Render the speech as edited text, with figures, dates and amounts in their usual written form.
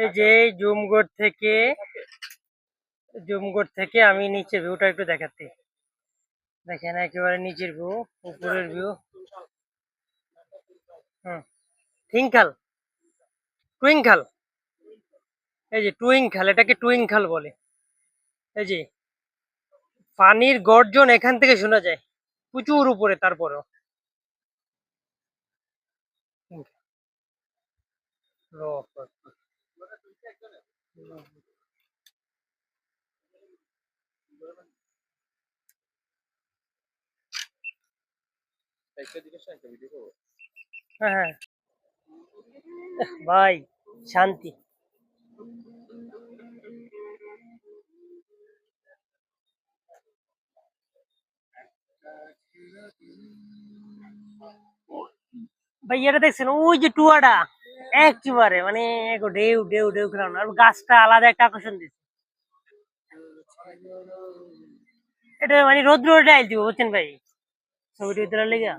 এই যে জুমগড় থেকে আমি নিচে ভিউটা একটু দেখাচ্ছি। দেখেন একেবারে নিচের ভিউ, উপরের ভিউ। হুম, থিংখাল, টুইংখাল। এই যে টুইংখাল, এটাকে টুইংখাল বলে। এই যে পানির গর্জন এখান থেকে শোনা যায়, প্রচুর উপরে তারপরেও। হ্যাঁ হ্যাঁ ভাই, শান্তি। ভাই এটা দেখছেন, ওই যে টুয়াটা একেবারে মানে ঢেউ ঢেউ ঢেউ খেলানো, আর গাছটা আলাদা একটা আকর্ষণ দিচ্ছে। এটা মানে রৌদ্র ডাইল দিব, বুঝছেন ভাই, ছবিটি তোলার লেগে।